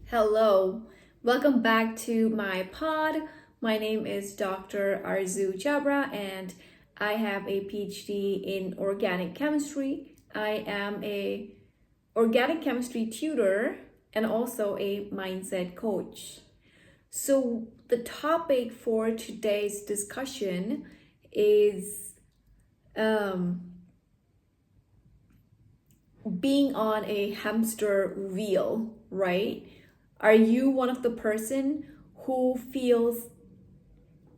Hello, welcome back to my pod. My name is Dr. Arzoo Chhabra and I have a PhD in organic chemistry. I am a organic chemistry tutor and also a mindset coach. So the topic for today's discussion is being on a hamster wheel, right? Are you one of the person who feels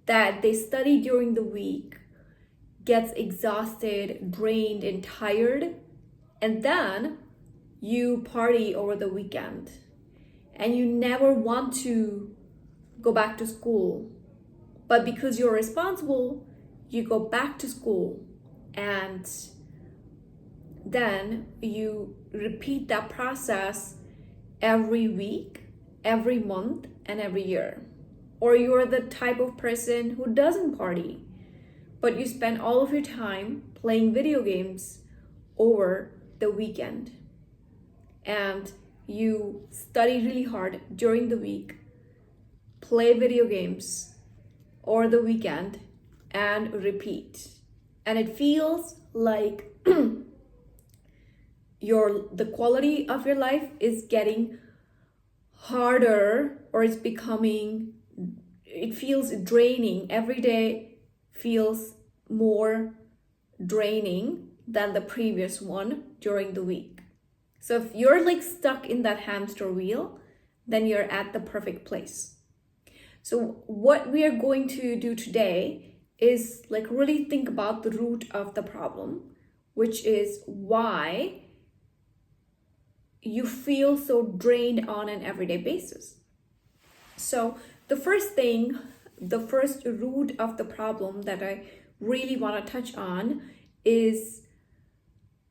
that they study during the week, gets exhausted, drained, and tired, and then you party over the weekend and you never want to go back to school, but because you're responsible, you go back to school and then you repeat that process every week, every month, and every year? Or you're the type of person who doesn't party, but you spend all of your time playing video games over the weekend. And you study really hard during the week, play video games over the weekend, and repeat. And it feels like the quality of your life is getting harder, or it feels draining. Every day feels more draining than the previous one during the week. So if you're like stuck in that hamster wheel, then you're at the perfect place. So what we are going to do today is like really think about the root of the problem, which is why you feel so drained on an everyday basis. So the first root of the problem that I really want to touch on is,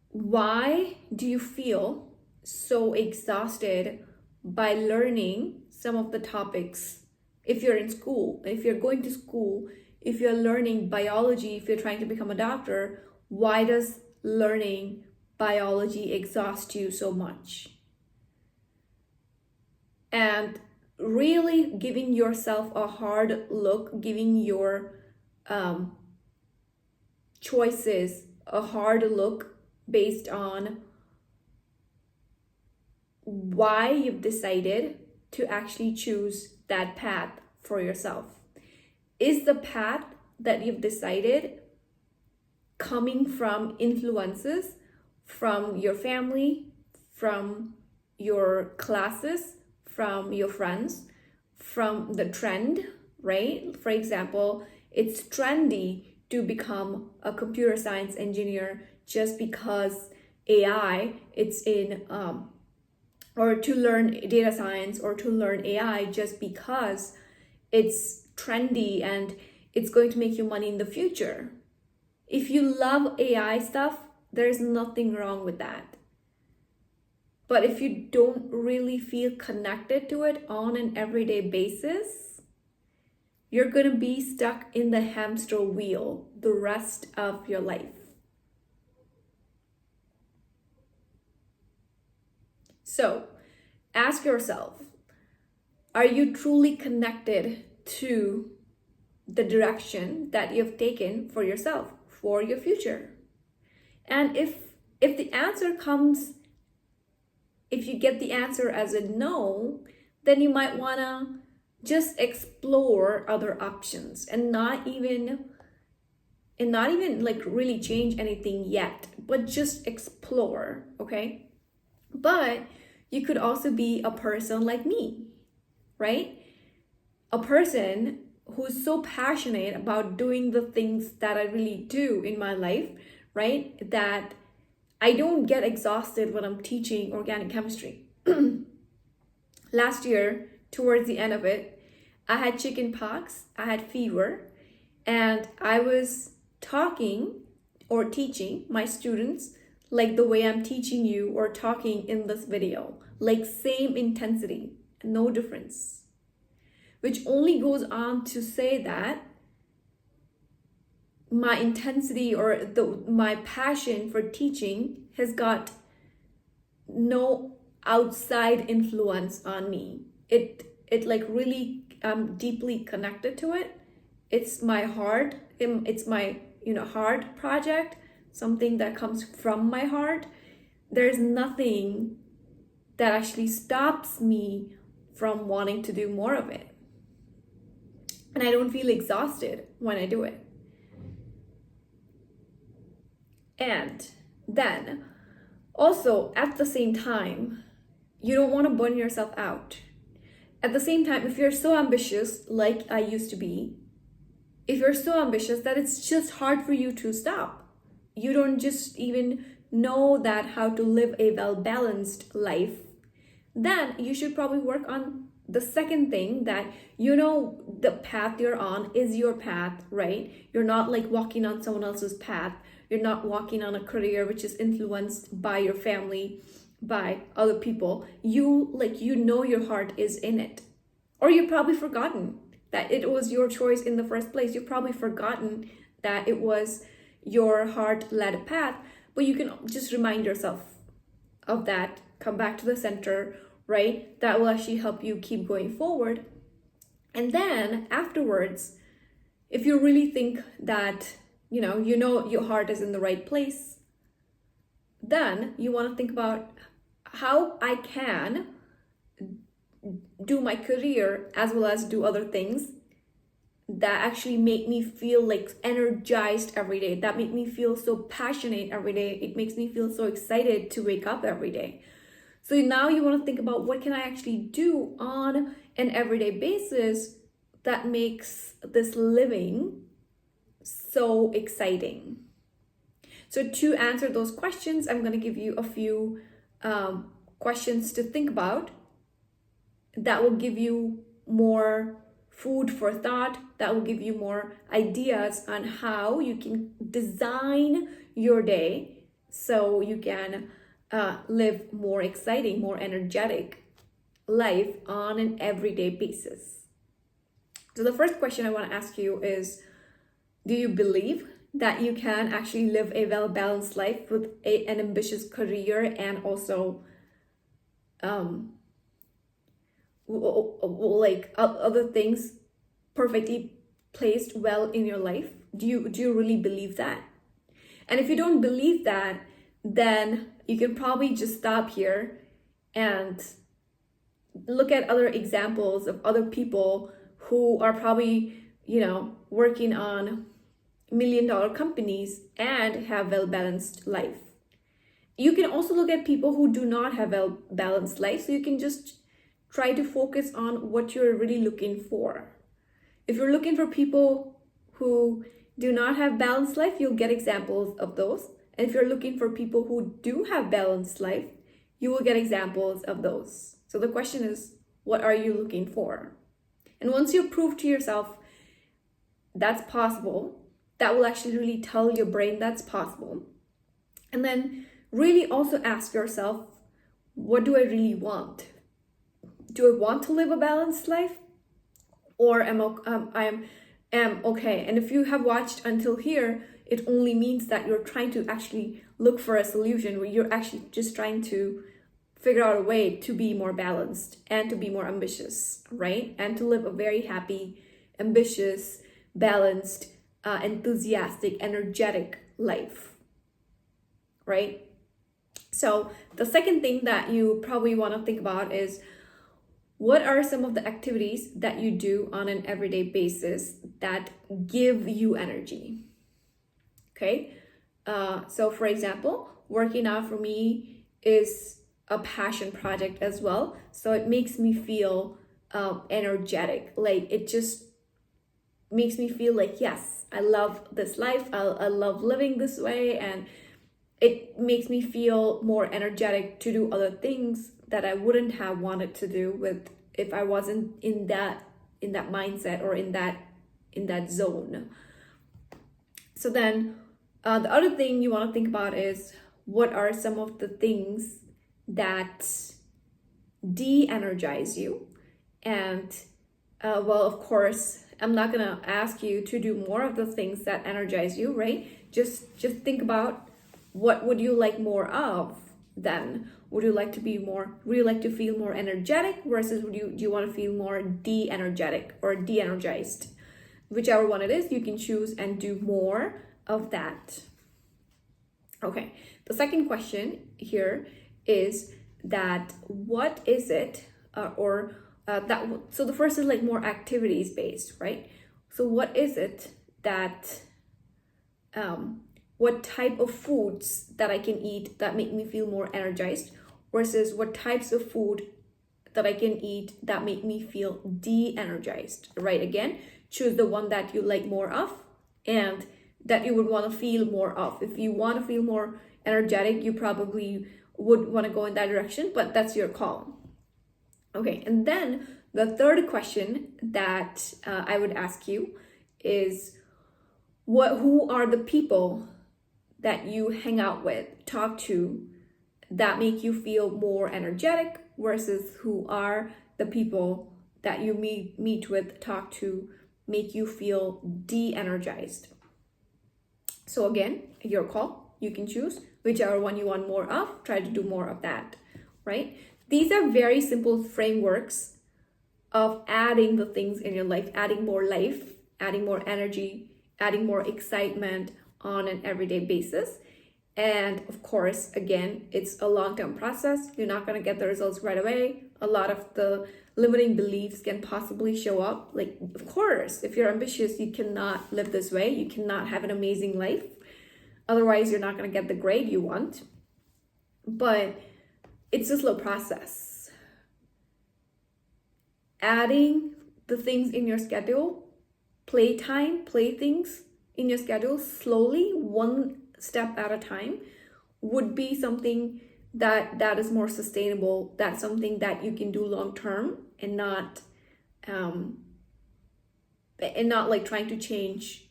why do you feel so exhausted by learning some of the topics? If you're in school, if you're going to school, if you're learning biology, if you're trying to become a doctor, why does learning biology exhaust you so much? And really giving yourself a hard look, giving your choices a hard look based on why you've decided to actually choose that path for yourself. Is the path that you've decided coming from influences from your family, from your classes, from your friends, from the trend, right? For example, it's trendy to become a computer science engineer just because AI, it's in, or to learn data science or to learn AI just because it's trendy and it's going to make you money in the future. If you love AI stuff, there's nothing wrong with that. But if you don't really feel connected to it on an everyday basis, you're going to be stuck in the hamster wheel the rest of your life. So ask yourself, are you truly connected to the direction that you've taken for yourself, for your future? And if the answer comes, if you get the answer as a no, then you might want to just explore other options and not even like really change anything yet, but just explore, okay? But you could also be a person like me, right? A person who's so passionate about doing the things that I really do in my life, right? That I don't get exhausted when I'm teaching organic chemistry. Last year, towards the end of it, I had chicken pox, I had fever, and I was talking or teaching my students like the way I'm teaching you or talking in this video, like same intensity, no difference. Which only goes on to say that my intensity or my passion for teaching has got no outside influence on me. It like really, I'm deeply connected to it. It's my heart. It's my, heart project, something that comes from my heart. There's nothing that actually stops me from wanting to do more of it. And I don't feel exhausted when I do it. And then also at the same time, you don't want to burn yourself out. At the same time, if you're so ambitious, like I used to be, if you're so ambitious that it's just hard for you to stop, you don't just even know that how to live a well-balanced life, then you should probably work on the second thing, that the path you're on is your path, right? You're not like walking on someone else's path. You're not walking on a career which is influenced by your family, by other people. You your heart is in it. Or you've probably forgotten that it was your choice in the first place. You've probably forgotten that it was your heart-led path, but you can just remind yourself of that, come back to the center, right? That will actually help you keep going forward. And then afterwards, if you really think that, your heart is in the right place, then you want to think about how I can do my career as well as do other things that actually make me feel like energized every day, that make me feel so passionate every day. It makes me feel so excited to wake up every day. So now you want to think about, what can I actually do on an everyday basis that makes this living so exciting? So to answer those questions, I'm going to give you a few questions to think about that will give you more food for thought, that will give you more ideas on how you can design your day so you can live more exciting, more energetic life on an everyday basis. So the first question I want to ask you is, do you believe that you can actually live a well-balanced life with an ambitious career and also like other things perfectly placed well in your life? Do you really believe that? And if you don't believe that, then you can probably just stop here and look at other examples of other people who are probably, working on $1 million companies and have well-balanced life. You can also look at people who do not have well-balanced life, so you can just try to focus on what you're really looking for. If you're looking for people who do not have balanced life, you'll get examples of those. And if you're looking for people who do have balanced life, you will get examples of those. So the question is, what are you looking for? And once you prove to yourself that's possible, that will actually really tell your brain that's possible. And then really also ask yourself, what do I really want? Do I want to live a balanced life? Or am okay? And if you have watched until here, it only means that you're trying to actually look for a solution, where you're actually just trying to figure out a way to be more balanced and to be more ambitious, right? And to live a very happy, ambitious, balanced, enthusiastic, energetic life, right? So the second thing that you probably want to think about is, what are some of the activities that you do on an everyday basis that give you energy? Okay, so for example, working out for me is a passion project as well. So it makes me feel energetic. Like, it just makes me feel like, yes, I love this life. I love living this way. And it makes me feel more energetic to do other things that I wouldn't have wanted to do if I wasn't in that mindset or in that zone. So then the other thing you want to think about is, what are some of the things that de-energize you? And well, of course, I'm not gonna ask you to do more of the things that energize you, right? Just think about, what would you like more of? then? Would you like to feel more energetic versus do you want to feel more de-energetic or de-energized? Whichever one it is, you can choose and do more of that. Okay, the second question here is that what is it so the first is like more activities based, right? So what is it that what type of foods that I can eat that make me feel more energized versus what types of food that I can eat that make me feel de-energized, right? Again, choose the one that you like more of and that you would want to feel more of. If you want to feel more energetic, you probably would want to go in that direction, but that's your call. Okay, and then the third question that I would ask you is who are the people that you hang out with, talk to, that make you feel more energetic versus who are the people that you meet with, talk to, make you feel de-energized. So again, your call, you can choose whichever one you want more of, try to do more of that, right? These are very simple frameworks of adding the things in your life, adding more life, adding more energy, adding more excitement on an everyday basis. And of course, again, it's a long-term process. You're not going to get the results right away. A lot of the limiting beliefs can possibly show up. Like, of course, if you're ambitious, you cannot live this way. You cannot have an amazing life. Otherwise, you're not going to get the grade you want. But it's a slow process. Adding the things in your schedule, playtime, play things in your schedule slowly, one step at a time, would be something that is more sustainable. That's something that you can do long term and not like trying to change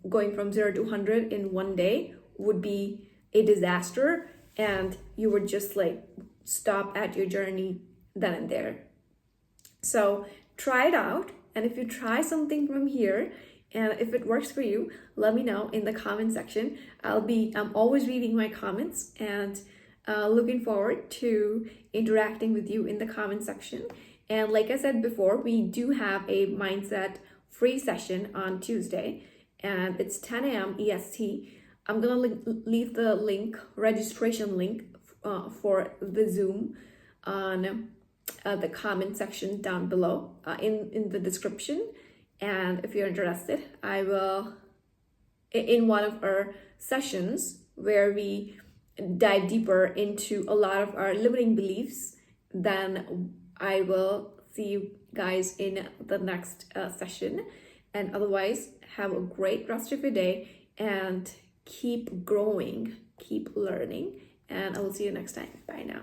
going from 0 to 100 in one day would be a disaster, and you would just like stop at your journey then and there. So try it out, and if you try something from here and if it works for you, let me know in the comment section. I'm always reading my comments and looking forward to interacting with you in the comment section. And like I said before, we do have a mindset free session on Tuesday, and it's 10 a.m. EST. I'm gonna leave the registration link for the Zoom on the comment section down below in the description. And if you're interested, I will, in one of our sessions where we dive deeper into a lot of our limiting beliefs, then I will see you guys in the next session. And otherwise, have a great rest of your day and keep growing, keep learning, and I will see you next time. Bye now.